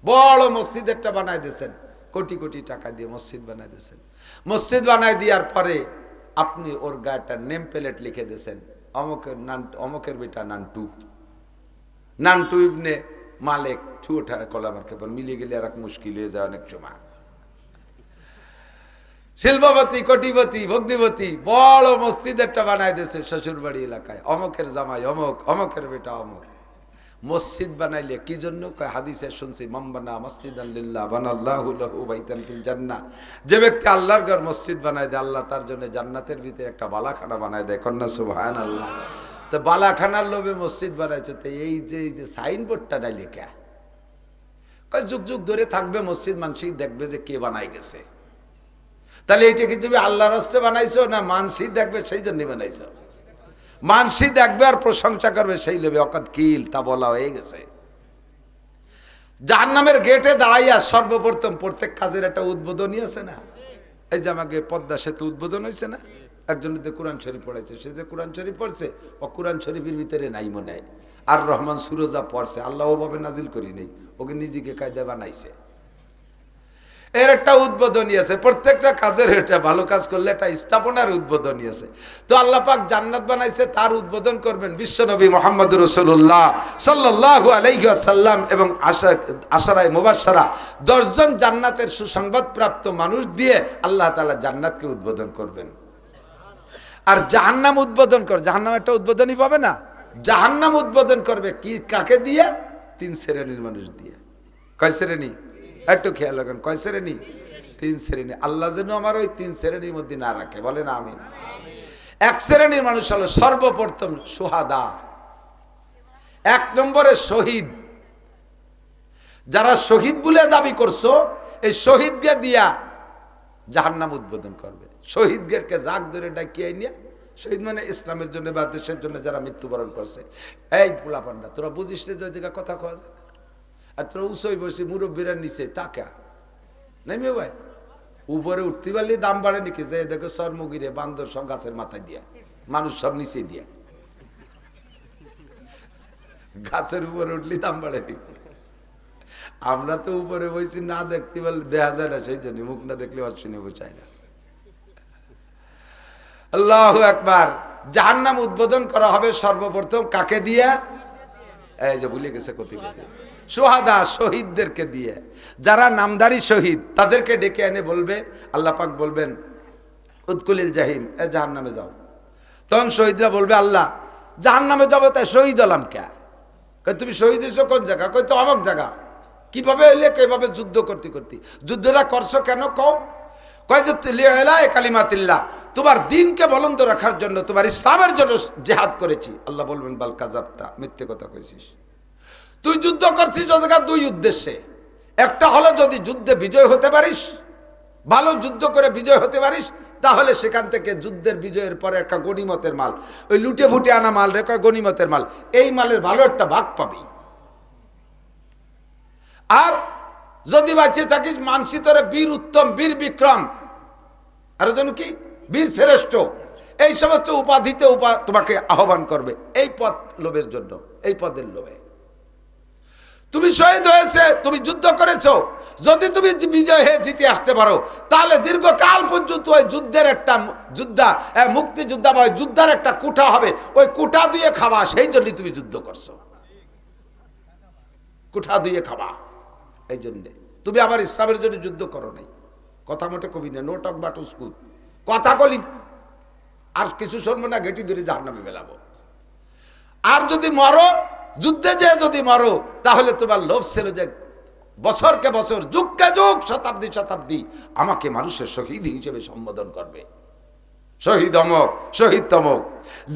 বড় মসজিদ একটা বানায় দিয়েছেন, কোটি কোটি টাকা দিয়ে মসজিদ বানায় দিয়েছেন। মসজিদ বানায় দেওয়ার পরে আপনি ওর গায়েটা নেম প্লেট লিখে দিয়েছেন, অমকের বেটা নান্টু, নান্টু ইবনে মালিক ঠু ওঠা কলামার খেপর মিলিয়ে গেলে আর এক মুশকিল হয়ে যায় অনেক সময়। শিল্পপতি, কোটিপতি, ভগ্নিপতি, বড় মসজিদ একটা বানায় দিয়েছে শ্বশুর বাড়ি এলাকায়, অমকের জামাই অমক, অমকের বেটা অমক। মসজিদ বানাইলে কি জন্য? হাদিসে শুনছি, মামবানা মসজিদান লিল্লাহ বানাল্লাহু লাহু বাইতান ফিল জান্নাহ। যে ব্যক্তি আল্লাহর ঘর মসজিদ বানায় দেয়, আল্লাহ তার জন্য জান্নাতের ভিতরে একটা বালাখানা বানায় দেয়। কন্যা সুবহানাল্লাহ। তো বালাখানার লোভে মসজিদ বানাইছে, তো এই যে সাইনবোর্ডটা নাই লেখা, কয় যুগ যুগ ধরে থাকবে মসজিদ, মানুষই দেখবে যে কে বানাই গেছে। তাহলে এইটা কি তুমি আল্লাহর রাস্তে বানাইছো না মানসি দেখবে সেই জন্য বানাইছো? মানসি দেখবে আর প্রশংসা করবে সেই লোভে অকাত কিল, তা বলা হয়ে গেছে। জাহান্নামের গেটে দাঁড়াইয়া সর্বপ্রথম প্রত্যেক কাজের একটা উদ্বোধনী আছে না? এই যে আমাকে পদ্মা সেতু উদ্বোধন হয়েছে না, একজন কোরআন শরীফ পড়াইছে, সে যে কোরআন শরীফ পড়ছে ও কোরআন শরীফের ভিতরে নাই মনে হয়, আর রহমান সুরজা পড়ছে, আল্লাহ ওভাবে নাজিল করি নেই, ওকে নিজেকে কায়দা বানাইছে। এর একটা উদ্বোধনী আছে, প্রত্যেকটা কাজের এটা ভালো কাজ করলে একটা স্থাপনার উদ্বোধনী আছে। তো আল্লাহ পাক জান্নাত বানাইছে, তার উদ্বোধন করবেন বিশ্বনবী মুহাম্মদুর রাসূলুল্লাহ সাল্লাল্লাহু আলাইহি ওয়াসাল্লাম এবং আশারায়ে মুবাশশারা 10 জন জান্নাতের সুসংবাদ প্রাপ্ত মানুষ দিয়ে আল্লাহ তাআলা জান্নাতকে উদ্বোধন করবেন। আর জাহান্নাম উদ্বোধন কর, জাহান্নাম একটা উদ্বোধনী পাবে না, জাহান্নাম উদ্বোধন করবে কি কাকে দিয়ে? 3 শ্রেণীর মানুষ দিয়ে। কয় শ্রেণী? একটু খেয়াল রাখেন, কয় শ্রেণী? 3 শ্রেণী। আল্লাহ যেন আমার ওই 3 শ্রেণীর মধ্যে না রাখে, বলেন আমিন। 1 শ্রেণীর মানুষ হলো সর্বপ্রথম সুহাদা, 1 নম্বরে শহীদ। যারা শহীদ বলে দাবি করছো, এই শহীদকে দিয়া জাহান্নাম উদ্বোধন করবে। শহীদদেরকে জাগ ধরে ডাকিয়ে নিয়ে, শহীদ মানে ইসলামের জন্য বা দেশের জন্য যারা মৃত্যুবরণ করছে, এই পোলাপান্ডা তোরা বুঝিস না যে জায়গা কথা কওয়া যায় না, আর তোরা উঁচই বসে মুরব্বীরা নিচে টাকা নেমে ভাই উপরে উঠতে পারলে দাম বাড়ে নাকি? যে দেখো চর্মগিরে বান্দর সব গাছের মাথায় দিয়া, মানুষ সব নিচে দিয়া, গাছের উপরে উঠলে দাম বাড়ে নাকি? আমরা তো উপরে বসি, না দেখতে পারলে দেখা যায় না, সেই জন্য মুখ না দেখলে অশ্বিনে বোঝায় না। আল্লাহু আকবার। জাহান্নাম উদ্বোধন করা হবে সর্বপ্রথম কাকে দিয়ে? এই যে ভুলে গেছে কতিপয় সুহাদা, শহীদদেরকে দিয়ে। যারা নামদারি শহীদ তাদেরকে ডেকে এনে বলবে, আল্লাহ পাক বলবেন উদকুলিল জাহিম, এ জাহান্নামে যাও। তখন শহীদরা বলবে, আল্লাহ জাহান্নামে যাবো, তাই শহীদ হলাম কে? কই তুমি শহীদ হয়েছো কোন জায়গা? কই তো অমুক জায়গা। কিভাবে হইলে? কিভাবে যুদ্ধ করতে করতে। যুদ্ধটা করছো কেন কও? কয় যে কালিমাতিল্লাহ, তোমার দিনকে বলন্দ রাখার জন্য, তোমার ইসলামের জন্য জিহাদ করেছি। আল্লাহ বলবেন বাল কাযাবতা, মিথ্যে কথা কইছিস। তুই যুদ্ধ করছিস দুই উদ্দেশ্যে, একটা হলো যদি যুদ্ধে বিজয় হতে পারিস, ভালো যুদ্ধ করে বিজয় হতে পারিস, তাহলে সেখান থেকে যুদ্ধের বিজয়ের পরে একটা গনিমতের মাল, ওই লুটে ফুটে আনা মাল রে কয় গনিমতের মাল, এই মালের ভালো একটা ভাগ পাবি। আর যদি বাঁচিয়ে থাকিস মানসিতরে বীর উত্তম, বীর বিক্রম, আর যেন কি বীর শ্রেষ্ঠ, এই সমস্ত উপাধিতে তোমাকে আহ্বান করবে, এই পদ লোভের জন্য, এই পদের লোভে। তুমি শহীদ হয়েছে, তুমি যুদ্ধ করেছো, যদি তুমি বিজয় হয়ে জিতে আসতে পারো, তাহলে দীর্ঘকাল পর্যন্ত ওই যুদ্ধের একটা মুক্তিযোদ্ধা বা যুদ্ধার একটা কুঠা হবে, ওই কুঠা দিয়ে খাবা, সেই জন্য তুমি যুদ্ধ করছো, কুঠা দিয়ে খাবা, এই জন্যে। তুমি আবার ইসলামের জন্য যুদ্ধ করো নাই, কথা মোটে কবি না, নো টক বাট স্কুল, কথা কলি আর কিছু শুনবো না, গেটি ধরে জাহান্নামে ফেলাবো। আর যদি মরো, যুদ্ধে যে যদি মরো, তাহলে তোমার লোভ ছিল যে বছরকে বছর, যুগকে যুগ, শতাব্দী শতাব্দী আমাকে মানুষের শহীদ হিসেবে সম্বোধন করবে, শহীদ অমক, শহীদ তমক।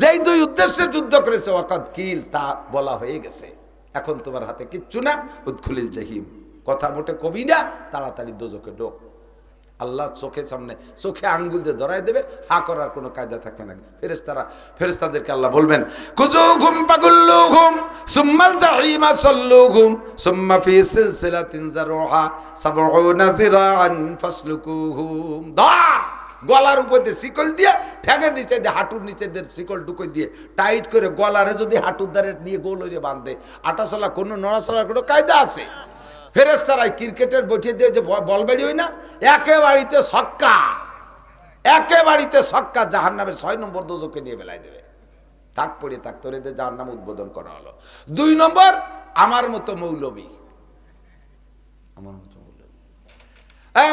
যেই দুই উদ্দেশ্যে যুদ্ধ করেছে ওয়াকাদ কিল, তা বলা হয়ে গেছে। এখন তোমার হাতে কিচ্ছু না, উদখুলিল জাহিম, কথা মোটে কবি না, তাড়াতাড়ি দোজখে ঢোক। আল্লাহ চোখের সামনে, চোখে আঙ্গুল দিয়ে ধরাই দেবে, হা করার কোনো কায়দা থাকবে না। ফেরেশতাদেরকে আল্লাহ বলবেন, খুযুহুম ফাগুল্লুহুম সুম্মাল জাহিমা সাল্লুহুম সুম্মা ফি সিলসিলাতিন যারউহা ৭০ যিরাআন ফাসলুকুহুম। ধর, গলার উপর দিয়ে শিকল দিয়ে, ঠ্যাঙের নিচে দিয়ে, হাঁটুর নিচে দিয়ে শিকল ঢুকিয়ে দিয়ে টাইট করে গলারে যদি হাঁটুর দ্বারে নিয়ে গোল হয়ে বাঁধে, আটাচলা কোনো নড়াচলার কোনো কায়দা আছে? ফেরেশতারাই ক্রিকেটের বসিয়ে দিয়ে যে বল বেরি হয় না, একেবাড়িতে ছক্কা, একেবাড়িতে ছক্কা, জাহান্নামের 6 নম্বর দোজখে নিয়ে বেলায় দেবে। থাক পড়ে থাক, তোর এদের জাহান্নাম উদ্বোধন করা হলো। 2 নম্বর, আমার মতো মৌলবী, আমার মতো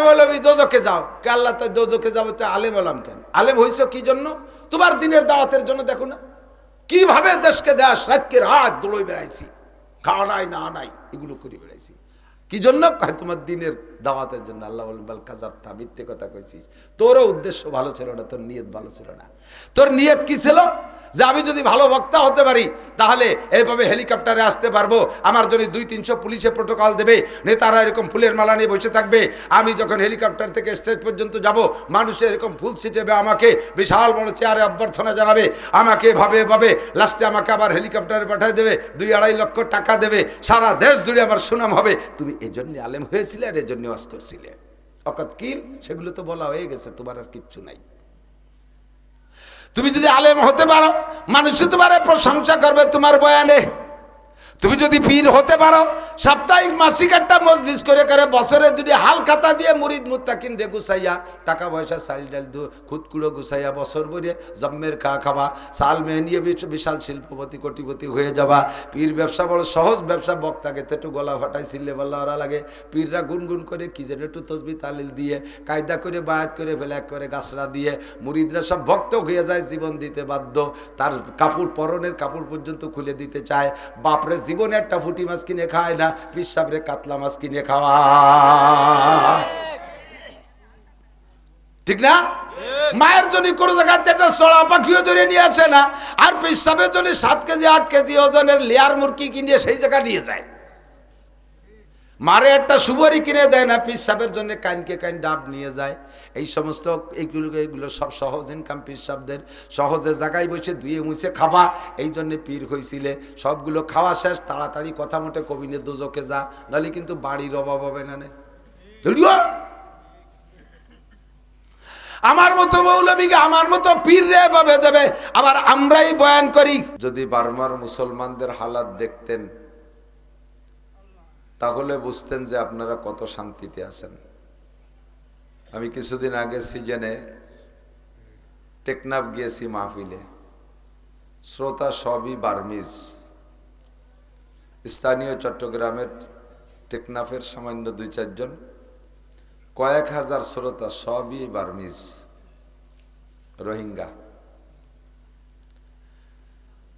মৌলবী দোজখে যাও। কে আল্লাহ তো দোজখে যাবো, তো আলেম হলাম কেন? আলেম হইছো কি জন্য? তোমার দিনের দাওয়াতের জন্য। দেখো না কিভাবে দেশকে দেশ রাতকে রাত দৌড়ই বেড়াইছি, খাওয়া নাই না নাই এগুলো করে বেড়াইছি। কি জন্য? তোমার দিনের দাওয়াতের জন্য। আল্লাহ বলেন বাল কাযাবতা, মিথ্যে কথা কইছিস। তোরও উদ্দেশ্য ভালো ছিল না, তোর নিয়ত ভালো ছিল না। তোর নিয়ত কি ছিল? যে আমি যদি ভালো বক্তা হতে পারি তাহলে এইভাবে হেলিকপ্টারে আসতে পারবো, আমার জন্য 200-300 পুলিশে প্রোটোকল দেবে, নেতারা এরকম ফুলের মালা নিয়ে বসে থাকবে, আমি যখন হেলিকপ্টার থেকে স্টেজ পর্যন্ত যাব মানুষের এরকম ফুল ছিটেবে, আমাকে বিশাল বড় চেয়ারে অভ্যর্থনা জানাবে, আমাকে এভাবে এভাবে লাস্টে আমাকে আবার হেলিকপ্টারে পাঠিয়ে দেবে, 2-2.5 লক্ষ টাকা দেবে, সারা দেশ জুড়ে আমার সুনাম হবে। তুমি এজন্য আলেম হয়েছিলে আর এজন্য ওয়াজ করছিলে। অকাত কিল সেগুলো তো বলা হয়ে গেছে, তোমার আর কিচ্ছু নাই। তুমি যদি আলেম হতে পারো মানুষ তোমার প্রশংসা করবে তোমার বয়ানে। তুমি যদি পীর হতে পারো সাপ্তাহিক মাসিক একটা মজলিস করে করে বছরে 2 হাল খাতা দিয়ে মুরিদ মুত্তাকিন রে গুছাইয়া টাকা পয়সা চাল ডাল খুদকুড়ো গুছাইয়া বছর ভরে জম্মের খাওয়া সাল মেয়ে নিয়ে বিশাল শিল্পপতি কোটিপতি হয়ে যাবা। পীর ব্যবসা বড় সহজ ব্যবসা, বক্তাকে তো একটু গলা ফাটাই ছিললে বলা ওরা লাগে, পীররা গুনগুন করে কি যেন একটু তসবি তালিল দিয়ে কায়দা করে বায়াত করে ফেলে করে গাছরা দিয়ে মুরিদরা সব ভক্ত হয়ে যায়, জীবন দিতে বাধ্য। তার কাপড় পরনের কাপড় পর্যন্ত খুলে দিতে চায়। বাপরে জীবনে একটা ফুটি মাছ কিনে খায় না, পীর সাহেবরে কাতলা মাছ কিনে খাওয়া, ঠিক না? মায়ের জন্য কোনো জায়গাতে একটা চড়া পাখিও ধরে নিয়ে আসে না, আর পীর সাহেবের জন্য 7 কেজি 8 কেজি ওজনের লেয়ার মুরগি কিনে সেই জায়গা নিয়ে যায়। মারে একটা সুবরি কিনে দেয় না, পীর সাহেবের জন্য কাইনকে কাইন ডাব নিয়ে যায়। এই সমস্ত এইগুলো সব সহজ ইনকাম পীর সাহেবদের। সহজে জায়গায় বসে ধুয়ে মুছে খাবা, এই জন্য পীর হয়েছিলে। সবগুলো খাওয়া শেষ, তাড়াতাড়ি কথা মতো কবিনের দোজখে যা, নাহলে কিন্তু বাড়ির অভাব হবে না। আমার মতো মৌলবীকে আমার মতো পীর রে ভাবে দেবে, আবার আমরাই বয়ান করি। যদি বার্মার মুসলমানদের হালাত দেখতেন তাহলে বুঝতেন যে আপনারা কত শান্তিতে আছেন। আমি কিছুদিন আগে সিজনে টেকনাফ গিয়েছি মাহফিলে, শ্রোতা সবই বার্মিজ, স্থানীয় চট্টগ্রামের টেকনাফের সামান্য 2-4 জন, কয়েক হাজার শ্রোতা সবই বার্মিজ, রোহিঙ্গা।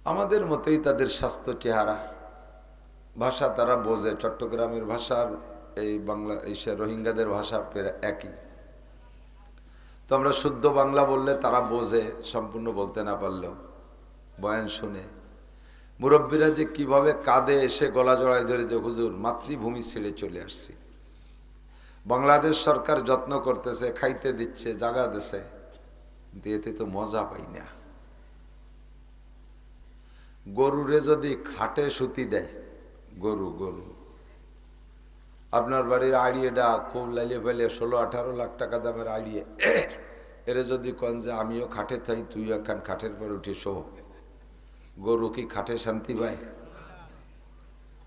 আমাদের মতোই তাদের স্বাস্থ্য চেহারা, ভাষা তারা বোঝে, চট্টগ্রামের ভাষার এই বাংলা রোহিঙ্গাদের ভাষা একই। তো আমরা শুদ্ধ বাংলা বললে তারা বোঝে, সম্পূর্ণ বলতে না পারলেও বয়ান শুনে। মুরব্বীরা যে কিভাবে কাঁদে এসে গলা জড়ায় ধরে যে হুজুর মাতৃভূমি ছেড়ে চলে আসছি, বাংলাদেশ সরকার যত্ন করতেছে, খাইতে দিচ্ছে, জাগা দিচ্ছে, দিয়েতে তো মজা পাই না। গরুরে যদি খাটে সুতি দেয়, গরু আপনার বাড়ির আড়িয়েটা খুব লাইলে ফেলে 16-18 লাখ টাকা দামের আড়িয়ে, এরে যদি কন যে আমিও খাটে থাই, তুই একখান খাটের পর উঠে শো, গরু কি খাটে শান্তি পায়?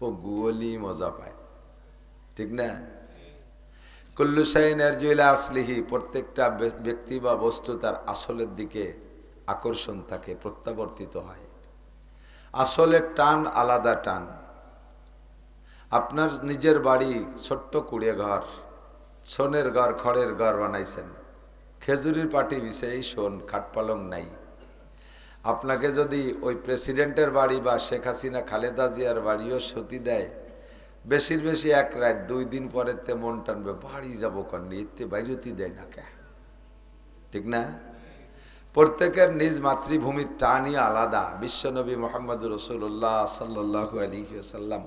ও গুলি মজা পায়, ঠিক না? কুল্লু শাইইন ইয়ারজু ইলা আসলিহি, প্রত্যেকটা ব্যক্তি বা বস্তু তার আসলের দিকে আকর্ষণ থাকে, প্রত্যাবর্তিত হয়। আসলের টান আলাদা টান। আপনার নিজের বাড়ি ছোট্ট কুড়ে ঘর, সোনের ঘর, খড়ের ঘর বানাইছেন, খেজুরির পাটি বিছে, এই শোন খাট পালং নাই। আপনাকে যদি ওই প্রেসিডেন্টের বাড়ি বা শেখ হাসিনা খালেদা জিয়ার বাড়িও সতী দেয়, বেশির বেশি 1 রাত 2 দিন পরে তে মন টানবে, বাড়ি যাবো কন্যা, এতে বাইরতি দেয় না কে, ঠিক না? প্রত্যেকের নিজ মাতৃভূমির টানই আলাদা। বিশ্বনবী মুহাম্মদুর রাসূলুল্লাহ সাল্লাল্লাহু আলাইহি ওয়াসাল্লাম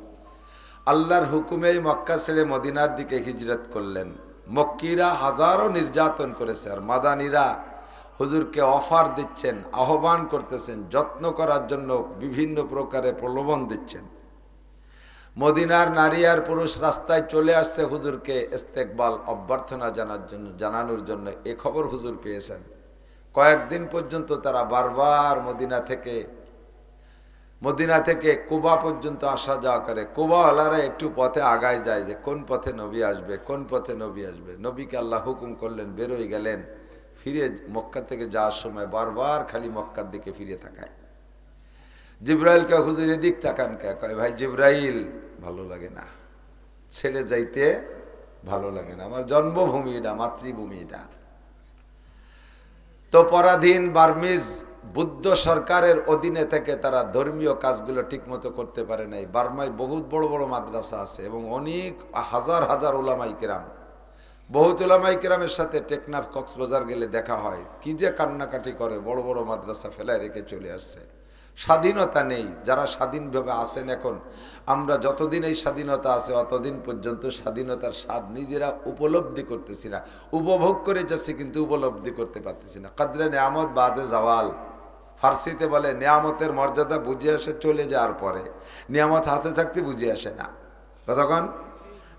আল্লাহর হুকুমে মক্কা ছেড়ে মদিনার দিকে হিজরত করলেন। মক্কিরা হাজারো নির্যাতন করেছে, আর মাদানীরা হুজুরকে অফার দিচ্ছেন, আহ্বান করতেছেন, যত্ন করার জন্য বিভিন্ন প্রকারে প্রলোভন দিচ্ছেন। মদিনার নারী আর পুরুষ রাস্তায় চলে আসছে হুজুরকে ইস্তেকবাল, অভ্যর্থনা জানানোর জন্য। এ খবর হুজুর পেয়েছেন। কয়েকদিন পর্যন্ত তারা বারবার মদিনা থেকে মদিনা থেকে কুবা পর্যন্ত আসা যাওয়া করে। কুবাওয়ালারা একটু পথে আগায় যায় যে কোন পথে নবী আসবে, কোন পথে নবী আসবে। নবীকে আল্লাহ হুকুম করলেন, বেরোয় গেলেন। ফিরে মক্কা থেকে যাওয়ার সময় বারবার খালি মক্কার দিকে ফিরে তাকায়। জিব্রাইলকে, হুজুর এদিক তাকান কে? কয় ভাই জিব্রাইল, ভালো লাগে না, ছেড়ে যাইতে ভালো লাগে না, আমার জন্মভূমি এটা, মাতৃভূমি এটা। তো পরাধীন বার্মিজ বুদ্ধ সরকারের অধীনে থেকে তারা ধর্মীয় কাজগুলো ঠিকমতো করতে পারে নাই। বার্মায় বহুত বড় বড় মাদ্রাসা আছে এবং অনেক হাজার হাজার ওলামাই কেরাম। বহুত ওলামাই কেরামের সাথে টেকনাফ কক্সবাজার গেলে দেখা হয়, কি যে কান্নাকাটি করে, বড় বড় মাদ্রাসা ফেলায় রেখে চলে আসছে। স্বাধীনতা নেই। যারা স্বাধীনভাবে আছেন এখন, আমরা যতদিন এই স্বাধীনতা আছে অতদিন পর্যন্ত স্বাধীনতার স্বাদ নিজেরা উপলব্ধি করতেছি না। উপভোগ করে যাচ্ছি কিন্তু উপলব্ধি করতে পারতেছি না। কাদরে নেয়ামত বাদে জাওয়াল, ফার্সিতে বলে নেয়ামতের মর্যাদা বুঝে আসে চলে যাওয়ার পরে, নিয়ামত হাতে থাকতে বুঝে আসে না। কতক্ষণ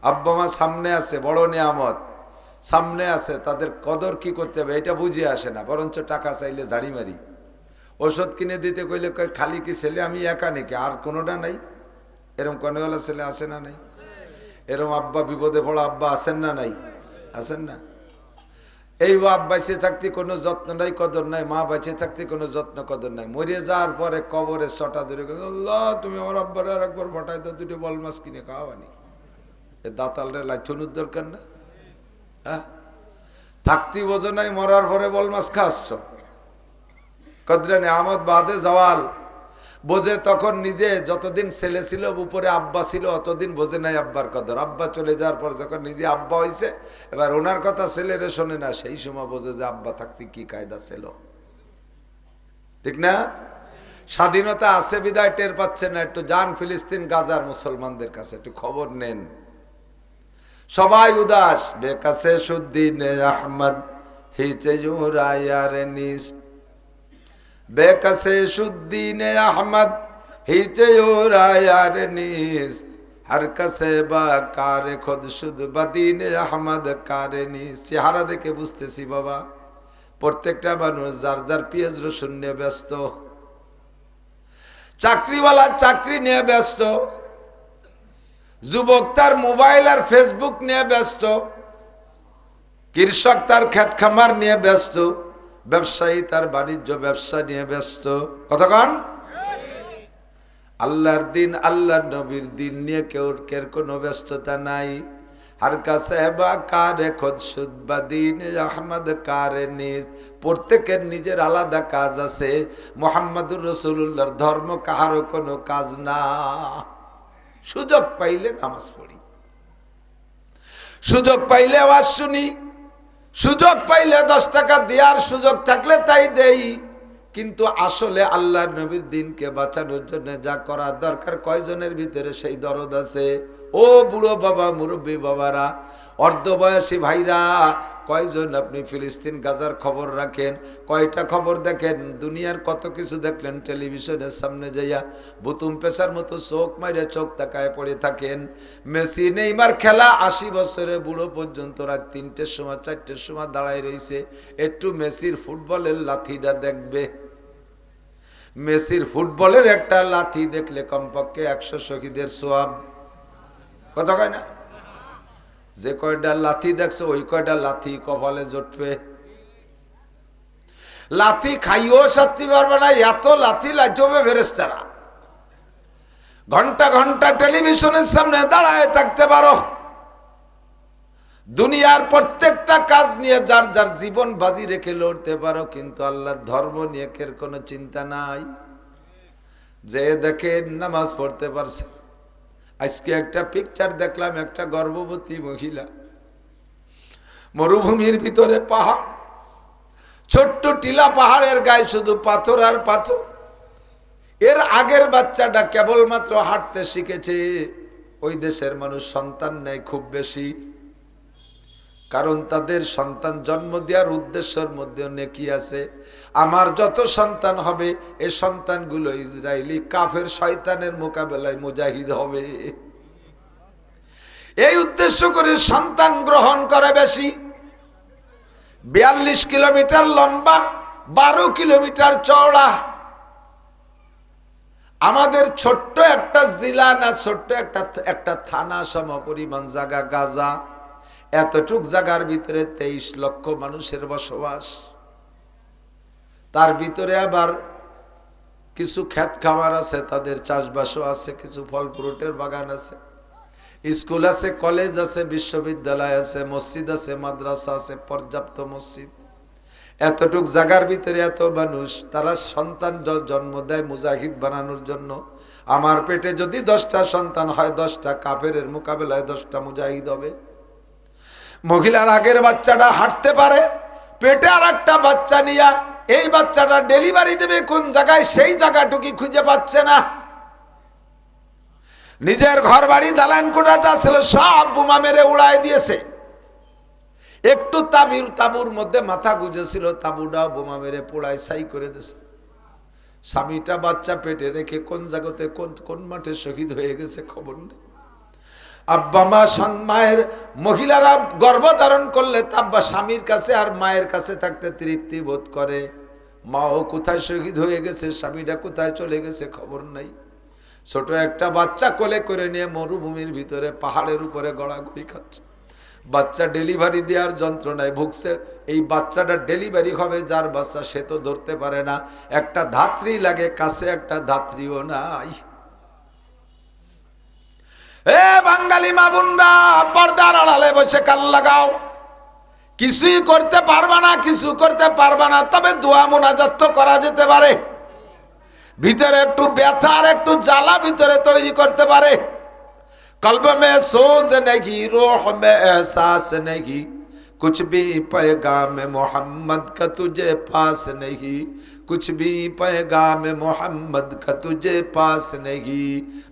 আব্বা মা সামনে আছে, বড় নিয়ামত সামনে আছে, তাদের কদর কি করতে হবে এটা বুঝে আসে না, বরঞ্চ টাকা চাইলে ঝাড়ি মারি। ওষুধ কিনে দিতে কইলে কয় খালি কি ছেলে আমি একা নাকি, আর কোনোটা নাই? এরম কনেওয়ালা ছেলে আসে না নাই? এরম আব্বা বিপদে পড়া আব্বা আসেন না নাই? আসেন না? এই বাপ বাইচে থাকতে কোনো যত্ন নাই, কদর নাই, মা বাইচে থাকতে কোনো যত্ন কদর নাই। মরে যাওয়ার পরে কবরে ছটা ধরে আল্লাহ তুমি আমার আব্বার আর একবার বটাই তো দুটো বল মাছ কিনে খাওয়ানি। এ দাতালরে লাইছনুর দরকার না? হ্যাঁ, থাকতে বোঝো নাই, মরার পরে বল মাছ খাচ্ছ। কদরে নেয়ামত বাদে জাওয়াল বোঝে তখন নিজে, যতদিন ছেলে ছিল উপরে আব্বা ছিল অতদিন বোঝে নাই আব্বার কদর। আব্বা চলে যাওয়ার পর যখন নিজে আব্বা হয়েছে, এবার ওনার কথা ছেলেরে শোনে না, সেই সময় বোঝে যে আব্বা থাকতে কি কায়দা ছিল। ঠিক না? স্বাধীনতা আছে বিদায় টের পাচ্ছে না। একটু যান ফিলিস্তিন গাজার মুসলমানদের কাছে, একটু খবর নেন। সবাই উদাস। বেকাসে সুদ্দিনে আহমদ হিচে জোরায়ারে নিস, বেকাসে সুদ্দিনে আহমদ হিচে জোরায়ারে নিস, হর কাসে বা কারে খুদ শুদ বদিনে আহমদ কারে নিস। চেহারা দেখে বুঝতেছি বাবা, প্রত্যেকটা মানুষ যার যার পেঁয়াজ রসুন নিয়ে ব্যস্ত, চাকরিওয়ালা চাকরি নিয়ে ব্যস্ত, যুবক তার মোবাইল আর ফেসবুক নিয়ে ব্যস্ত, কৃষক তার ক্ষেত খামার নিয়ে ব্যস্ত, ব্যবসায়ী তার বাণিজ্য ব্যবসা নিয়ে ব্যস্ত। কতক্ষণ? আল্লাহর দিন, আল্লাহর নবীর দিন নিয়ে কেউ কোনো ব্যস্ততা নাই। হার কাছে বা কারে খুদ শুদ বা দিন আহমদ কারে নিজ, প্রত্যেকের নিজের আলাদা কাজ আছে। মুহাম্মদুর রাসূলুল্লাহর ধর্ম কাহারও কোনো কাজ না। সুযোগ পাইলে নামাজ পড়ি, সুযোগ পাইলে আওয়াজ শুনি, সুযোগ পাইলে 10 টাকা দেওয়ার সুযোগ থাকলে তাই দেই। কিন্তু আসলে আল্লাহর নবীর দিনকে বাঁচানোর জন্য যা করা দরকার, কয়জনের ভিতরে সেই দরদ আছে? ও বুড়ো বাবা, মুরব্বী বাবারা, অর্ধবয়সী ভাইরা, কয়জন আপনি ফিলিস্তিন গাজার খবর রাখেন? কয়টা খবর দেখেন? দুনিয়ার কত কিছু দেখলেন টেলিভিশনের সামনে যাইয়া, বুতুম পেশার মতো চোখ মাইরে চোখ তাকায় পড়ে থাকেন। মেসি নেইমার খেলা 80 বছরে বুড়ো পর্যন্ত রাত 3টের সময় 4টের সময় দাঁড়ায় রয়েছে, একটু মেসির ফুটবলের লাথিটা দেখবে। মেসির ফুটবলের একটা লাথি দেখলে কমপক্ষে 100 শহীদের সোয়াব। কথা কয় না? যে কয়টা লাথি দেখছে ওই কয়টা লাথি কপালে জুটবে। লাথি খাইও শাস্তি পারবে না, এত লাথি লাইতে ফেরেশতারা। ঘন্টা ঘন্টা টেলিভিশনের সামনে দাঁড়ায় থাকতে পারো, দুনিয়ার প্রত্যেকটা কাজ নিয়ে যার যার জীবন বাজি রেখে লড়তে পারো, কিন্তু আল্লাহর ধর্ম নিয়ে কের কোনো চিন্তা নাই। যে দেখেন নামাজ পড়তে পারছে। আজকে একটা পিকচার দেখলাম, একটা গর্ভবতী মহিলা, মরুভূমির ভিতরে পাহাড়, ছোট্ট টিলা পাহাড়ের গায়ে শুধু পাথর আর পাথর। এর আগের বাচ্চাটা কেবলমাত্র হাঁটতে শিখেছে। ওই দেশের মানুষ সন্তান নেয় খুব বেশি, কারণ তাদের সন্তান জন্ম দেওয়ার উদ্দেশ্যের মধ্যে নেকি আছে। আমার যত সন্তান হবে এই সন্তানগুলো ইসরায়েলি কাফের শয়তানের মোকাবেলায় মুজাহিদ হবে, এই উদ্দেশ্য করে সন্তান গ্রহণ করে বেশি। 42 কিলোমিটার লম্বা, 12 কিলোমিটার চওড়া। আমাদের ছোট্ট একটা জেলা না, ছোট্ট একটা থানা সম পরিমাণ জায়গা গাজা, এতটুক জায়গার ভিতরে 23 লক্ষ মানুষের বসবাস। তার ভিতরে আবার কিছু ক্ষেত খামার আছে, তাদের চাষবাসও আছে, কিছু ফল ফ্রুটের বাগান আছে, স্কুল আছে, কলেজ আছে, বিশ্ববিদ্যালয় আছে, মসজিদ আছে, মাদ্রাসা আছে, পর্যাপ্ত মসজিদ। এতটুক জায়গার ভিতরে এত মানুষ, তারা সন্তান জন্ম দেয় মুজাহিদ বানানোর জন্য। আমার পেটে যদি 10টা সন্তান হয়, 10টা কাফেরের মোকাবেলায় 10টা মুজাহিদ হবে। মহিলার আগের বাচ্চাটা হাঁটতে পারে, পেটে আর একটা বাচ্চা নিয়া এই বাচ্চাটা ডেলিভারি দেবে কোন জায়গায়, সেই জায়গাটুকি খুঁজে পাচ্ছে না। নিজের ঘর বাড়ি দালান কোঠাতে ছিল, সব বোমা মেরে উড়াই দিয়েছে। একটু তাবুর মধ্যে মাথা গুজেছিল, তাবুটাও বোমা মেরে পোড়ায় ছাই করে দিয়েছে। স্বামীটা বাচ্চা পেটে রেখে কোন জায়গাতে কোন মাঠে শহীদ হয়ে গেছে খবর নেই। আব্বা মা মায়ের মহিলারা গর্ভধারণ করলে তাব্বা স্বামীর কাছে আর মায়ের কাছে থাকতে তৃপ্তি বোধ করে। মাও কোথায় শহীদ হয়ে গেছে, স্বামীটা কোথায় চলে গেছে খবর নাই। ছোট একটা বাচ্চা কোলে করে নিয়ে মরুভূমির ভিতরে পাহাড়ের উপরে গড়াগড়ি খাচ্ছে। বাচ্চা ডেলিভারি দেওয়ার যন্ত্রণায় ভুগছে। এই বাচ্চাটা ডেলিভারি হবে যার বাচ্চা, সে তো ধরতে পারে না। একটা ধাত্রী লাগে, কাছে একটা ধাত্রীও নাই। এ বাঙালি মা বোনরা, পর্দার আড়ালে বসে কান লাগাও। কিছুই করতে পারবা না, কিছু করতে পারবা না, তবে দোয়া মোনাজাত তো করা যেতে পারে। ভিতরে একটু ব্যথা আর একটু জ্বালা ভিতরে তৈরি করতে পারে। कल्ब में सोज नहीं, रूह में एहसास नहीं, कुछ भी पैगाम मोहम्मद का तुझे पास नहीं, कुछ भी पैगाम मोहम्मद का तुझे पास नहीं।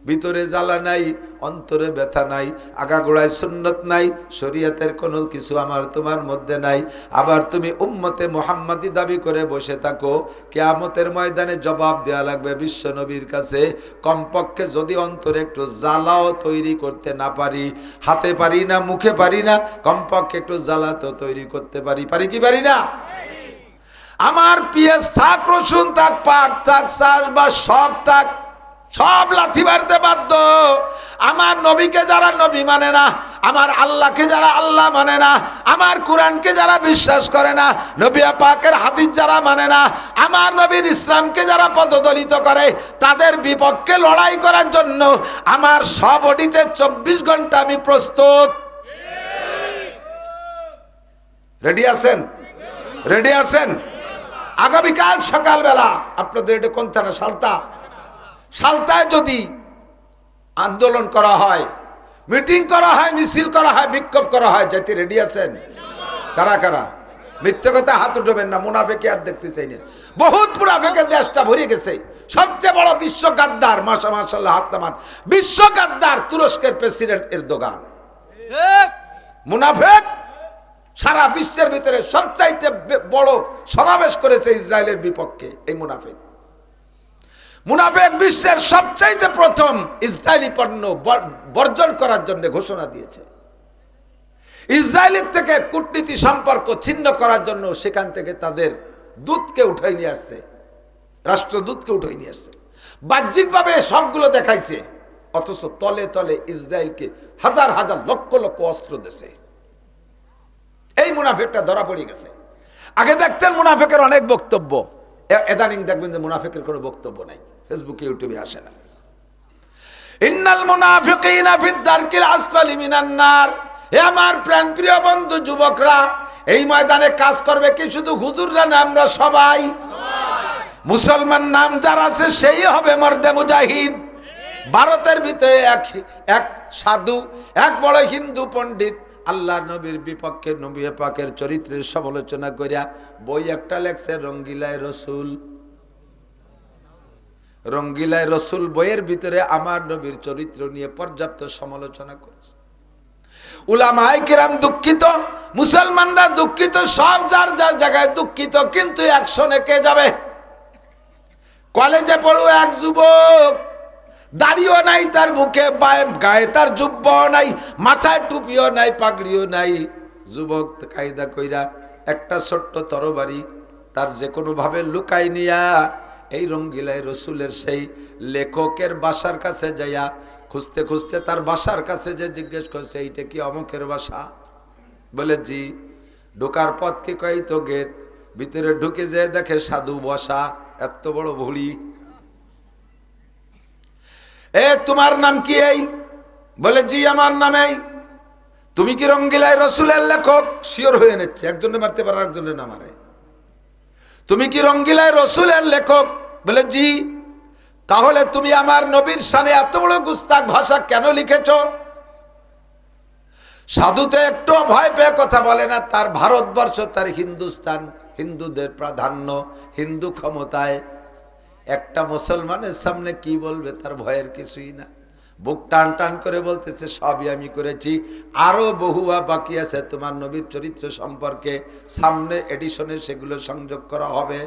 ভিতরে জ্বালা নাই, অন্তরে ব্যথা নাই, আগাগোড়ায় সুন্নত নাই, শরীয়তের কোনো কিছু আমার তোমার মধ্যে নাই। আবার তুমি উম্মতে মুহাম্মাদি দাবি করে বসে থাকো, কিয়ামতের ময়দানে জবাব দেওয়া লাগবে বিশ্ব নবীর কাছে। কমপক্ষে যদি অন্তরে একটু জ্বালাও তৈরি করতে না পারি, হাতে পারি না, মুখে পারি না, কমপক্ষে একটু জ্বালা তো তৈরি করতে পারি কি পারি না? আমার পিএস থাক, রসুন থাক, পাট থাক, চাষ বা সব থাক, সব লাথি মারতে বাধ্য। আমার নবীকে যারা নবী মানে না, আমার আল্লাহকে যারা আল্লাহ মানে না, আমার কোরআনকে যারা বিশ্বাস করে না, নবী পাকের হাদিস যারা মানে না, আমার নবীর ইসলামকে যারা পদদলিত করে, তাদের বিপক্ষে লড়াই করার জন্য আমার সবডিতে 24 ঘন্টা আমি প্রস্তুত। রেডি আছেন? রেডি আছেন? আগামীকাল সকালবেলা আপনাদের এটা কোন থানা? সালতায় যদি আন্দোলন করা হয়, মিটিং করা হয়, মিছিল করা হয়, বিক্ষোভ করা হয়, যাতে রেডি আছেন? কারা কারা? মিথ্যে কথা হাত উঠবেন না, মুনাফেকে আর দেখতে চাই না। বহুত মুনাফেকে দেশটা ভরে গেছে। সবচেয়ে বড় বিশ্ব গাদ্দার, মাশাআল্লাহ হাত নামান, বিশ্ব গাদ্দার তুরস্কের প্রেসিডেন্ট এরদোগান। মুনাফেক সারা বিশ্বের ভিতরে সবচাইতে বড় সমাবেশ করেছে ইসরায়েলের বিপক্ষে। এই মুনাফেক বিশ্বের সবচাইতে প্রথম ইসরায়েলি পণ্য বর্জন করার জন্য ঘোষণা দিয়েছে। ইসরায়েলের থেকে কূটনীতি সম্পর্ক ছিন্ন করার জন্য সেখান থেকে তাদের দূতকে উঠাই নিয়ে আসছে, রাষ্ট্রদূতকে উঠাই নিয়ে আসছে। বাহ্যিকভাবে সবগুলো দেখাইছে, অথচ তলে তলে ইসরায়েলকে হাজার হাজার লক্ষ লক্ষ অস্ত্র দিয়েছে। এই মুনাফেকটা ধরা পড়ে গেছে। আগে দেখতেন মুনাফেকের অনেক বক্তব্য, এদানিং দেখবেন যে মুনাফেকের কোনো বক্তব্য নাই, ফেসবুকে ইউটিউবে আসে না। ইন্নাল মুনাফিকিনা ফিদ দারকিল আসফালি মিনান নার। হে আমার প্রাণপ্রিয় বন্ধু যুবকরা, এই ময়দানে কাজ করবে কি শুধু হুজুররা না, আমরা সবাই। মুসলমান নাম যার আছে সেই হবে মর্দে মুজাহিদ। ভারতের ভিতরে এক সাধু, এক বড় হিন্দু পণ্ডিত আল্লাহ নবীর বিপক্ষে নবী পাকের চরিত্রের সমালোচনা করিয়া বই একটা লেখছে, রঙ্গিলায় রসুল। রঙ্গিলায় রসুল বইয়ের ভিতরে আমার নবীর চরিত্র নিয়ে পর্যাপ্ত সমালোচনা করেছে। উলামায়ে কিরাম দুঃখিত, মুসলমানরা দুঃখিত, সব যার যার জায়গায় দুঃখিত, কিন্তু অ্যাকশনে কে যাবে? কলেজে পড়ুয়া এক যুবক, দাড়িও নাই তার মুখে, গায়ে তার জুব্বাও নাই, মাথায় টুপিও নাই, পাগড়িও নাই। যুবক কায়দা কইরা একটা ছোট্ট তরবারি তার যে কোনো ভাবে লুকাই নিয়া এই রঙ্গিলাই রসুলের সেই লেখকের বাসার কাছে যাইয়া খুঁজতে খুঁজতে তার বাসার কাছে যে জিজ্ঞেস করছে এইটা কি অমুকের বাসা? বলে জি। ঢোকার পথ কি কই তো গেট। ভিতরে ঢুকে যেয়ে দেখে সাধু বসা, এত বড় ভুড়ি। এ তোমার নাম কি? এই বলে জি আমার নাম এই। তুমি কি রঙ্গিলাই রসুলের লেখক? শিওর হয়ে নিচ্ছে, একজনে মারতে পারে একজনের না মারে। তুমি কি রঙ্গিলাই রসুলের লেখক? বলে জি। তাহলে তুমি আমার নবীর শানে এত বড় গুস্তাখ ভাষা কেন লিখেছ? সাধুতে একটু ভয় পেয়ে কথা বলে না। তার ভারতবর্ষ, তার হিন্দুস্তান, হিন্দুদের প্রাধান্য, হিন্দু ক্ষমতায়। একটা মুসলমানের সামনে কি বলবে তার ভয়ের কিছুই না। বুক টান টান করে বলতেছে সবই আমি করেছি, আরো বহুয়া বাকি আছে তোমার নবীর চরিত্র সম্পর্কে, সামনে এডিশনে সেগুলো সংযোগ করা হবে।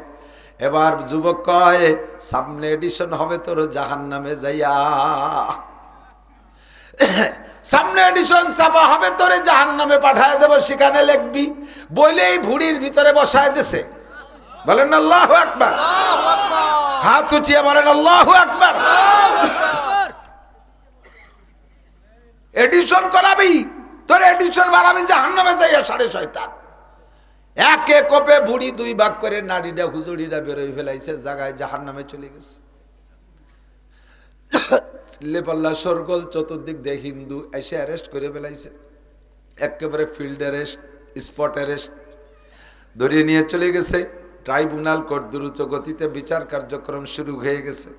এবার যুবক কয় সামনে এডিশন হবে তোর জাহান্নামে যাইয়া, সামনে এডিশন ছাপা হবে তোরে জাহান্নামে পাঠায় দেব, সেখানে লিখবি। বলেই ভুড়ির ভিতরে বসায় দিছে। বলেন আল্লাহু আকবার। হাত উঁচিয়ে বলেন আল্লাহু আকবার। এডিশন করাবি, তোর এডিশন বাড়াবি জাহান্নামে যাইয়া সাড়ে শয়তান। একে কোপে ভুড়ি দুই ভাগ করে নাড়িটা হুজুড়িটা বেরোয় ফেলাইছে, জায়গায় জাহান্নামে চলে গেছে। লেপাল্লা সরগোল চতুর্দিক দিয়ে হিন্দু এসে অ্যারেস্ট করে ফেলাইছে, একেবারে ফিল্ড অ্যারেস্ট, স্পট অ্যারেস্ট ধরিয়ে নিয়ে চলে গেছে। ট্রাইব্যুনাল কোর্ট দ্রুত গতিতে বিচার কার্যক্রম শুরু হয়ে গেছে।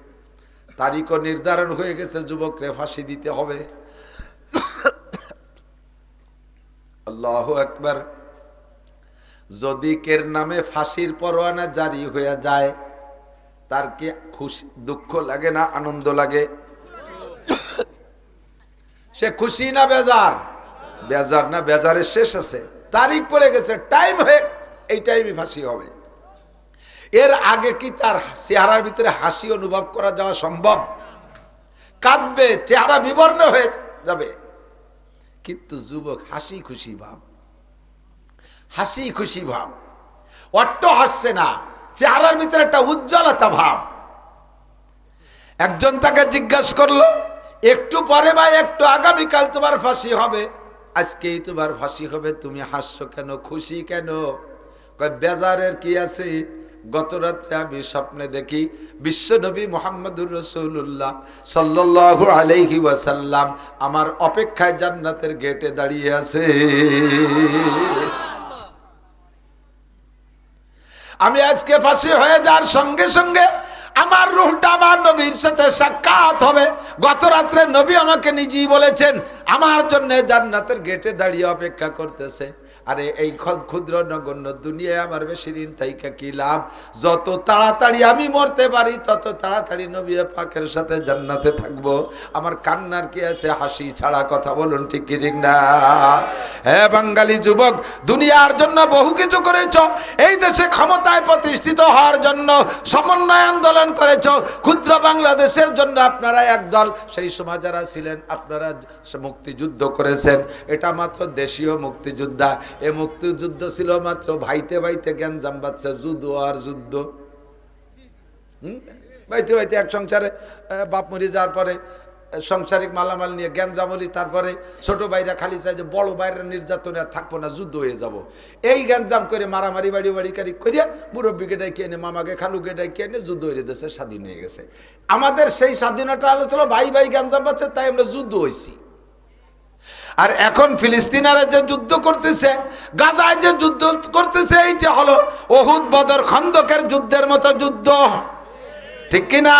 তারিখও নির্ধারণ হয়ে গেছে, যুবকরে ফাঁসি দিতে হবে। আল্লাহু আকবার। যদি কের নামে ফাঁসির পরোয়ানা জারি হয়ে যায়, তার কি খুশি দুঃখ লাগে না আনন্দ লাগে? সে খুশি না বেজার? বেজার না, বেজারের শেষ আছে। তারিখ পড়ে গেছে, টাইম হয়ে, এই টাইমে ফাঁসি হবে। এর আগে কি তার চেহারার ভিতরে হাসি অনুভব করা যাওয়া সম্ভব? কাঁদবে, চেহারা বিবর্ণ হয়ে যাবে। কিন্তু যুবক হাসি খুশি ভাব, হাসি খুশি ভাব, অট্ট হাসছে না, চেহারার ভিতরে একটা উজ্জ্বলতা ভাব। একজন তাকে জিজ্ঞাসা করলো একটু পরে বা একটু আগামীকাল তোমার ফাঁসি হবে, আজকেই তোমার ফাঁসি হবে, তুমি হাসছো কেন, খুশি কেন? বেজারের কি আছে? গত রাত্রে আমি স্বপ্নে দেখি বিশ্বনবী মুহাম্মদুর রাসূলুল্লাহ সাল্লাল্লাহু আলাইহি ওয়াসাল্লাম আমার অপেক্ষায় জান্নাতের গেটে দাঁড়িয়ে আছে। আমি আজকে ফাঁসি হয়ে যাওয়ার সঙ্গে সঙ্গে আমার রূহটা আমার নবীর সাথে সাক্ষাৎ হবে। গত রাত্রে নবী আমাকে নিজেই বলেছেন আমার জন্য জান্নাতের গেটে দাঁড়িয়ে অপেক্ষা করতেছে। আরে এই ক্ষুদ্র নগণ্য দুনিয়ায় আমার বেশি দিন থাইকা কি লাভ? যত তাড়াতাড়ি আমি মরতে পারি তত তাড়াতাড়ি নবী পাকের সাথে জান্নাতে থাকবো। আমার কান্নার কি আছে, হাসি ছাড়া? কথা বলুন ঠিক কি ঠিক না? হ্যাঁ বাঙালি যুবক, দুনিয়ার জন্য বহু কিছু করেছ, এই দেশে ক্ষমতায় প্রতিষ্ঠিত হওয়ার জন্য সমন্বয় আন্দোলন করেছ, ক্ষুদ্র বাংলাদেশের জন্য আপনারা একদল, সেই সময় যারা ছিলেন আপনারা মুক্তিযুদ্ধ করেছেন। এটা মাত্র দেশীয় মুক্তিযোদ্ধা, এ মুক্তিযুদ্ধ ছিল মাত্র ভাইতে ভাইতে জ্ঞানজাম বাচ্চা, যুদ্ধ আর যুদ্ধ। ভাইতে ভাইতে এক সংসারে বাপ মরে যাওয়ার পরে সংসারিক মালামাল নিয়ে জ্ঞানজামলি, তারপরে ছোট ভাইরা খালি চাই যে বড় ভাইরা নির্যাতনে আর থাকবো না, যুদ্ধ হয়ে যাব। এই জ্ঞানজাম করে মারামারি বাড়ি বাড়ি কারি করিয়া মুরব্বীকে ডাইকে এনে, মামাকে খালুকে ডাইকে এনে যুদ্ধ হয়ে দেশে স্বাধীন হয়ে গেছে। আমাদের সেই স্বাধীনতা আলোচনা ভাই ভাই জ্ঞানজাম পাচ্ছে, তাই আমরা যুদ্ধ হয়েছি। আর এখন ফিলিস্তিনারা যে যুদ্ধ করতেছে, গাজায় যে যুদ্ধ করতেছে, এইটা হলো উহুদ বদর খন্দকের যুদ্ধের মতো যুদ্ধ, ঠিক কিনা?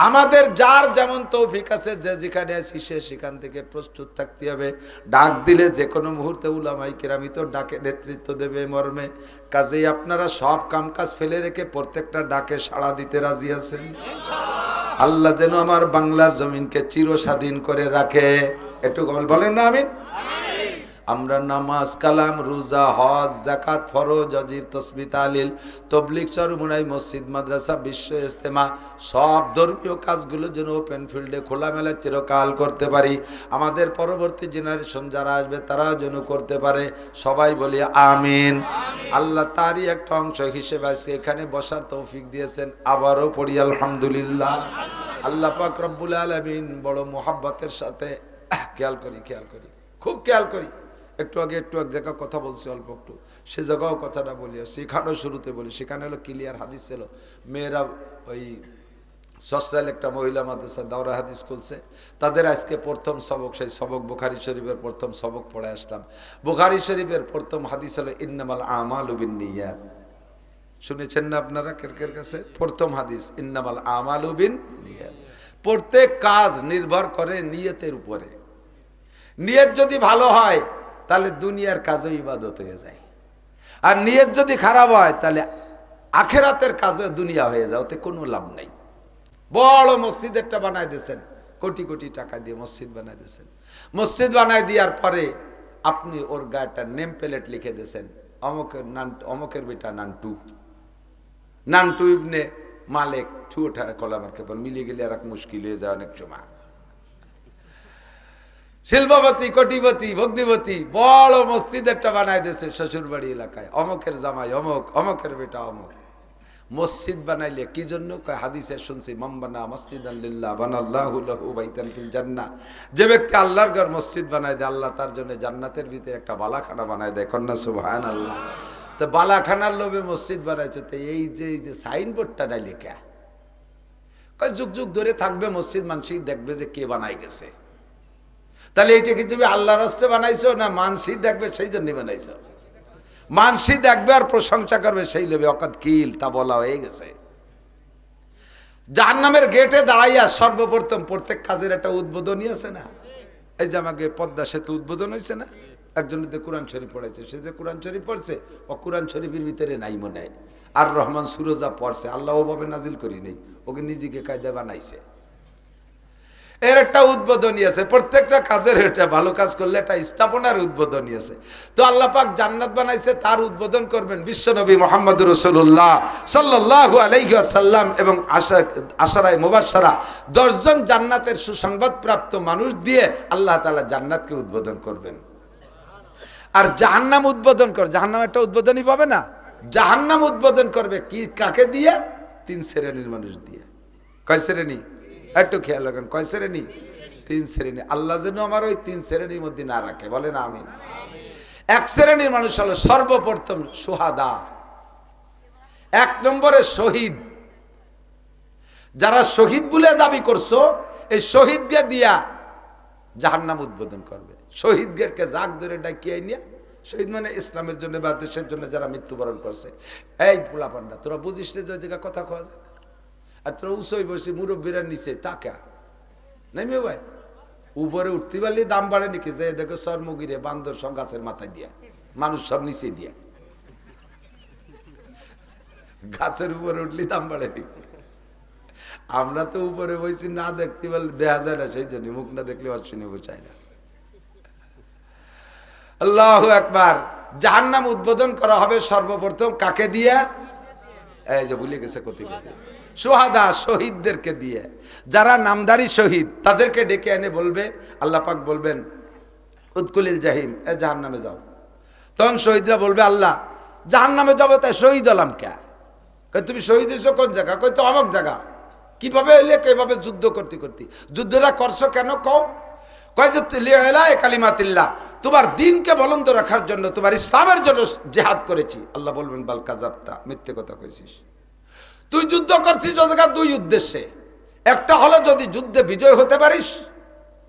আমাদের যার যেমন তৌফিক আছে, যে যেখানে আছি সে সেখান থেকে প্রস্তুত থাকতে হবে। ডাক দিলে যে কোনো মুহূর্তে উলামায়ে কেরাম তো ডাকে নেতৃত্ব দেবে মর্মে। কাজেই আপনারা সব কামকাজ ফেলে রেখে প্রত্যেকটা ডাকে সাড়া দিতে রাজি আছেন? আল্লাহ যেন আমার বাংলার জমিনকে চিরস্বাধীন করে রাখে, একটু বলেন না আমিন। আমরা নামাজ, কালাম, রোজা, হজ, যাকাত, ফরজ, ওয়াজিব, তাসবিহ, তাহলিল, তাবলীগ, চরমুনাই, মসজিদ, মাদ্রাসা, বিশ্ব ইজতেমা, সব ধর্মীয় কাজগুলো যেন ওপেন ফিল্ডে খোলামেলা চিরকাল করতে পারি। আমাদের পরবর্তী জেনারেশন যারা আসবে তারাও যেন করতে পারে। সবাই বলি আমিন। আল্লাহ তারই একটা অংশ হিসেবে আজকে এখানে বসার তৌফিক দিয়েছেন। আবারও পড়ি আলহামদুলিল্লাহ। আল্লাহ পাক রব্বুল আলামিন বড় মোহাব্বতের সাথে খেয়াল করি, খুব খেয়াল করি। একটু আগে এক জায়গায় কথা বলছি, অল্প একটু সে জায়গাও কথাটা বলি, সেখানেও শুরুতে বলি। সেখানে হলো ক্লিয়ার হাদিস ছিল। মেয়েরা ওই সসরাইল একটা মহিলা মাদ্রাসা দাওরা হাদিস খুলছে, তাদের আজকে প্রথম সবক, সেই সবক বুখারী শরীফের প্রথম সবক পড়ে আসলাম। বুখারী শরীফের প্রথম হাদিস হলো ইন্নামাল আমালু বিন্নিয়াত। শুনেছেন না আপনারা কের কাছে? প্রথম হাদিস ইন্নামাল আমালু বিন্নিয়াত। প্রত্যেক কাজ নির্ভর করে নিয়তের উপরে। নিয়ত যদি ভালো হয় তাহলে দুনিয়ার কাজও ইবাদত হয়ে যায়, আর নিয়ত যদি খারাপ হয় তাহলে আখেরাতের কাজও দুনিয়া হয়ে যায়, ওতে কোনো লাভ নাই। বড় মসজিদ একটা বানায় দিয়েছেন, কোটি কোটি টাকা দিয়ে মসজিদ বানায় দিয়েছেন। মসজিদ বানায় দেওয়ার পরে আপনি ওর গায়েটা নেম প্লেট লিখে দিয়েছেন, অমকের বেটা নান্টু ইবনে মালিক ঠু ওঠা কলামার কেবল মিলিয়ে গেলে আর এক মুশকিল হয়ে যায় অনেক সময়। শিল্পপতি, কোটিপতি, ভগ্নিপতি, বড় মসজিদ একটা বানায় দিয়েছে শ্বশুর বাড়ি এলাকায়, অমকের জামাই অমক, অমকের বেটা অমক। মসজিদ বানাইলে কি জন্য? হাদিসে শুনছি, মামবানা মসজিদান লিল্লাহ বানাল্লাহু লাহু বাইতান ফিল জান্নাহ। যে ব্যক্তি আল্লাহর ঘর মসজিদ বানায় দেয়, আল্লাহ তার জন্য জান্নাতের ভিতরে একটা বালাখানা বানায় দেয়। কন্যা সুবহানাল্লাহ। তো বালাখানার লোভে মসজিদ বানাইছে, তো এই যে সাইনবোর্ডটা নাই লেখা, যুগ যুগ ধরে থাকবে মসজিদ, মানসি দেখবে যে কে বানাই গেছে। তাহলে এইটা কি তুমি আল্লাহর রাস্তে বানাইছো না মানসি দেখবে সেই জন্য বানাইছো? মানসি দেখবে আর প্রশংসা করবে সেই লোভে অকাত কিল, তা বলা হয়ে গেছে। জাহান্নামের গেটে দাঁড়াইয়া সর্বপ্রথম প্রত্যেক কাজের একটা উদ্বোধনী আছে না? এই যে আমাকে পদ্মা সেতু উদ্বোধন হয়েছে না, একজন কোরআন শরীফ পড়েছে, সে যে কোরআন শরীফ পড়ছে ও কোরআন শরীফের ভিতরে নাই মনে হয়, আর রহমান সুরজা পড়ছে, আল্লাহ ওভাবে নাজিল করি নেই, ওকে নিজেকে কায়দা বানাইছে। এর একটা উদ্বোধনী আছে, প্রত্যেকটা কাজের এটা ভালো কাজ করলে একটা স্থাপনার উদ্বোধনী আছে। তো আল্লাহ পাক জান্নাত বানাইছে, তার উদ্বোধন করবেন বিশ্বনবী মুহাম্মদুর রাসূলুল্লাহ সাল্লাল্লাহু আলাইহি ওয়াসাল্লাম এবং আশারায়ে মুবাশশারা 10 জন জান্নাতের সুসংবাদ প্রাপ্ত মানুষ দিয়ে আল্লাহ তাআলা জান্নাতকে উদ্বোধন করবেন। আর জাহান্নাম উদ্বোধন কর, জাহান্নাম একটা উদ্বোধনী পাবে না? জাহান্নাম উদ্বোধন করবে কি, কাকে দিয়ে? 3 শ্রেণীর মানুষ দিয়ে। কয় শ্রেণী? একটু খেয়াল রাখেন, কয় শ্রেণী? 3 শ্রেণী। আল্লাহ যেন আমার ওই 3 শ্রেণীর মধ্যে না রাখে, বলেন আমিন। 1 শ্রেণীর মানুষ হলো সর্বপ্রথম সুহাদা, 1 নম্বরে শহীদ। যারা শহীদ বলে দাবি করছো, এই শহীদকে দিয়া জাহান্নাম উদ্বোধন করবে। শহীদদেরকে জাগ ধরে ডাকিয়ে নিয়ে, শহীদ মানে ইসলামের জন্য বা দেশের জন্য যারা মৃত্যুবরণ করছে। এই পোলাপান্ডা, তোরা বুঝিস না যে জায়গা কথা কওয়া যায় না, আর তোরা উঁচই বসে মুরব্বীরা নিচে টাকা নেমে ভাই উপরে উঠতে পারলে দাম বাড়ে নাকি? যে দেখো সরমুগিরে বান্দর সব গাছের মাথায় দিয়া, মানুষ সব নিচে দিয়া, গাছের উপরে উঠলে দাম বাড়ে নাকি? আমরা তো উপরে বসি, না দেখতে পারলে দেখা যায় না, সেই জন্য মুখ না দেখলে অশ্বিনী বোঝায় না। আল্লাহু আকবার। জাহান্নাম উদ্বোধন করা হবে সর্বপ্রথম কাকে দিয়ে? এই যে ভুলে গেছে কতিপয় সুহাদা, শহীদদেরকে দিয়ে। যারা নামদারি শহীদ তাদেরকে ডেকে এনে বলবে, আল্লাহ পাক বলবেন উদকুলিল জাহিম, এ জাহান্নামে যাও। তখন শহীদরা বলবে, আল্লাহ জাহান্নামে যাবো, তাই শহীদ হলাম কে? তুমি শহীদ হয়েছো কোন জায়গা? কই তো অমক জায়গা। কিভাবে এলে? কিভাবে যুদ্ধ করতে করতে। যুদ্ধটা করছো কেন কও? কয় যে কালিমাতিল্লাহ, তোমার দিনকে বলন্দ রাখার জন্য, তোমার ইসলামের জন্য জিহাদ করেছি। আল্লাহ বলবেন বাল কাযাবতা, মিথ্যে কথা কইছিস। তুই যুদ্ধ করছিস দুই উদ্দেশ্যে। একটা হলো যদি যুদ্ধে বিজয় হতে পারিস,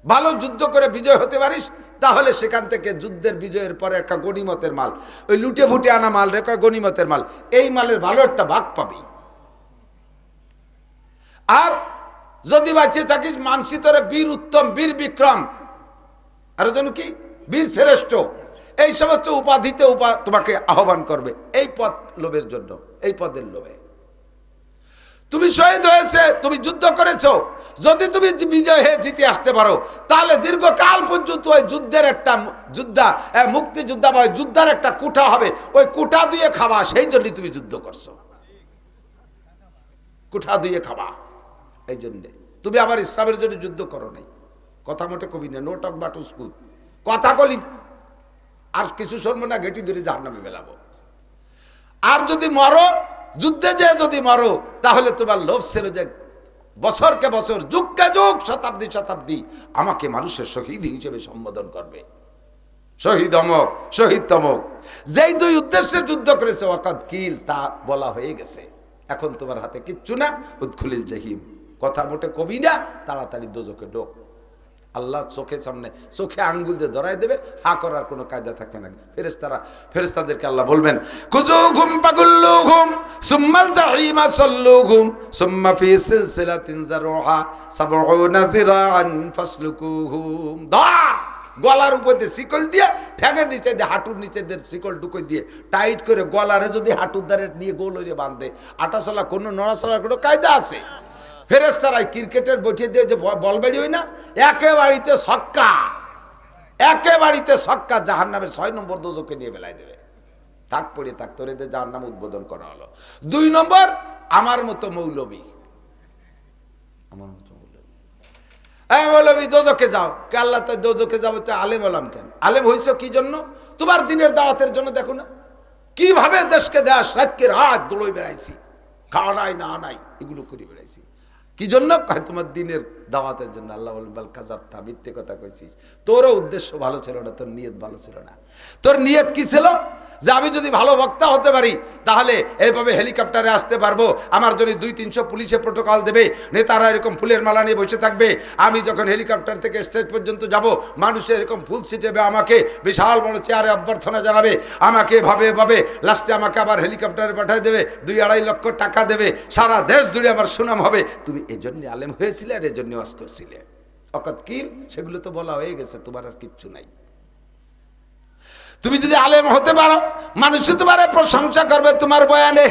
ভালো যুদ্ধ করে বিজয় হতে পারিস, তাহলে সেখান থেকে যুদ্ধের বিজয়ের পরে একটা গনিমতের মাল, ওই লুটে ফুটে আনা মাল রেখে গনিমতের মাল, এই মালের ভালো একটা ভাগ পাবি। আর যদি বাঁচিয়ে থাকিস, মানসি তোরে বীর উত্তম, বীর বিক্রম, আর যেন কি বীর শ্রেষ্ঠ, এই সমস্ত উপাধিতে তোমাকে আহ্বান করবে, এই পদ লোভের জন্য, এই পদের লোভে। তুমি শহীদ হয়েছে, তুমি যুদ্ধ করেছো, যদি তুমি বিজয় হয়ে জিতে আসতে পারো তাহলে দীর্ঘকাল পর্যন্ত ওই যুদ্ধের একটা মুক্তিযোদ্ধা বা যুদ্ধার একটা কুঠা হবে, ওই কুঠা দিয়ে খাওয়া, সেই জন্য তুমি যুদ্ধ করছো, কুঠা দিয়ে খাওয়া এই জন্যে। তুমি আবার ইসলামের জন্য যুদ্ধ করো নাই, কথা মোটে কবি না, নো টক বাট স্কুল, কথা কলি আর কিছু শুনবো না, গেটি ধরে জাহান্নামে মেলাবো। আর যদি মরো, যুদ্ধে যে যদি মরো, তাহলে তোমার লোভ ছিল যে বছরকে বছর, যুগকে যুগ, শতাব্দী শতাব্দী আমাকে মানুষের শহীদ হিসেবে সম্বোধন করবে, শহীদ অমক, শহীদ তমক। যেই দুই উদ্দেশ্যে যুদ্ধ করেছে ওয়াকাদ কিল, তা বলা হয়ে গেছে। এখন তোমার হাতে কিচ্ছু না, উদখুলিল জাহিম, কথা মোটে কবি না, তাড়াতাড়ি দোজখে ঢোক। আল্লাহ চোখের সামনে, চোখে আঙ্গুল দিয়ে ধরাই দেবে, হা করার কোনো কায়দা থাকবে না। ফেরেশতাদেরকে আল্লাহ বলবেন, খুজুহুম ফাগুল্লুহুম সুম্মাল জাহিমা সাল্লুহুম সুম্মা ফি সিলসিলাতিন যারউহা ৭০ যিরাআন ফাসলুকুহুম। ধর, গলার উপর দিয়ে শিকল দিয়ে, ঠ্যাঙের নিচে দিয়ে, হাঁটুর নিচে দিয়ে শিকল ঢুকিয়ে দিয়ে টাইট করে গলারে যদি হাঁটুর দ্বারে নিয়ে গোল হয়ে বাঁধে, আটাচলা কোনো নড়াচলার কোনো কায়দা আছে? ফেরেশতারাই ক্রিকেটের বসিয়ে দিয়ে যে বল বেরি হয় না, একেবাড়িতে ছক্কা, একেবাড়িতে ছক্কা, জাহান্নামের ৬ নম্বর দোজখে নিয়ে বেলায় দেবে। থাক পড়ে থাক, তোর এদের জাহান্নাম উদ্বোধন করা হলো। ২ নম্বর, আমার মতো মৌলবী, আমার মতো মৌলবী দোজখে যাও কে? আল্লাহ তো দোজখে যাবো, তো আলেম হলাম কেন? আলেম হইছ কি জন্য? তোমার দিনের দাওয়াতের জন্য। দেখো না কিভাবে দেশকে দেশ, রাতকে রাত দৌড়ই বেড়াইছি, খাওয়া নাই না নাই এগুলো করে বেড়াইছি। কি জন্য? তোমার দিনের দাওয়াতের জন্য। আল্লাহ বলেন বাল কাযাবতা, মিথ্যে কথা কইছিস, তোরও উদ্দেশ্য ভালো ছিল না, তোর নিয়ত ভালো ছিল না। তোর নিয়ত কি ছিল? যে আমি যদি ভালো বক্তা হতে পারি তাহলে এইভাবে হেলিকপ্টারে আসতে পারবো, আমার জন্য ২০০-৩০০ পুলিশে প্রোটোকল দেবে, নেতারা এরকম ফুলের মালা নিয়ে বসে থাকবে, আমি যখন হেলিকপ্টার থেকে স্টেজ পর্যন্ত যাব মানুষের এরকম ফুল ছিটেবে, আমাকে বিশাল বড় চেয়ারে অভ্যর্থনা জানাবে, আমাকে এভাবে লাস্টে আমাকে আবার হেলিকপ্টারে পাঠিয়ে দেবে, ২-২.৫ লক্ষ টাকা দেবে, সারা দেশ জুড়ে আমার সুনাম হবে। তুমি এজন্য আলেম হয়েছিলে আর এজন্য ওয়াজ করছিলে। অকাত কিল, সেগুলো তো বলা হয়ে গেছে, তোমার আর কিচ্ছু নাই। তুমি যদি আলেম হতে পারো, মানুষ তোমার প্রশংসা করবে তোমার বয়ানে।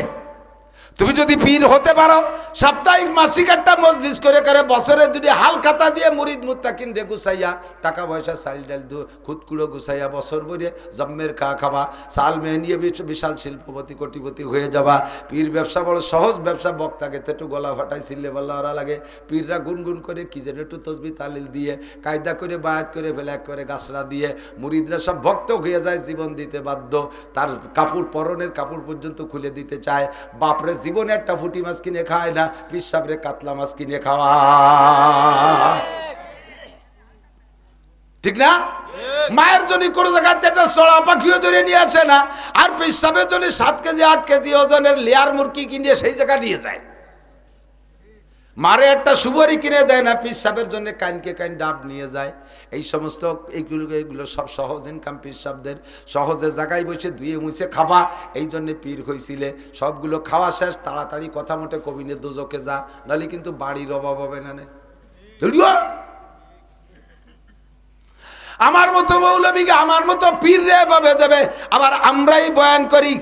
তুমি যদি পীর হতে পারো, সাপ্তাহিক মাসিক একটা মজলিস করে বছরে 2 হাল খাতা দিয়ে মুরিদ মুত্তাকিন রে গুছাইয়া, টাকা পয়সা চাল ডাল খুদকুড়ো গুছাইয়া বছর ভরে জম্মের খাওয়া, চাল মেয়ে নিয়ে বিশাল শিল্পপতি কোটিপতি হয়ে যাবা। পীর ব্যবসা বড় সহজ ব্যবসা, বক্তাকে তো একটু গলা ফাটাই ছিললে বললা ওরা লাগে, পীররা গুনগুন করে কি যেন একটু তসবি তালিল দিয়ে, কায়দা করে বায়াত করে ফেলে করে গাছরা দিয়ে, মুরিদরা সব ভক্ত হয়ে যায়, জীবন দিতে বাধ্য, তার কাপড় পরনের কাপড় পর্যন্ত খুলে দিতে চায়। বাপরে জীবনে একটা ফুটি মাছ কিনে খায় না, পীর সাহেবরে কাতলা মাছ কিনে খাওয়া, ঠিক না? মায়ের জন্য কোনো জায়গাতে একটা চড়া পাখিও ধরে নিয়ে আসে না, আর পীর সাহেবের জন্য 7 কেজি 8 কেজি ওজনের লেয়ার মুরগি কিনে সেই জায়গা নিয়ে যায়। মারে একটা সুবরি কিনে দেয় না, পীর সাহেবের জন্য কাইনকে কাইন ডাব নিয়ে যায়। এই সমস্ত এগুলো সব সহজ ইনকাম পীর সাহেবদের, সহজে জায়গায় বসে ধুয়ে মুছে খাবা, এই জন্য পীর হয়েছিলে। সবগুলো খাওয়া শেষ, তাড়াতাড়ি কথা মতো কবিনে দোজখে যা, নাহলে কিন্তু বাড়ির অভাব হবে না। আমার মতো মৌলবীকে, আমার মতো পীর রে ভাবে দেবে, আবার আমরাই বয়ান করি।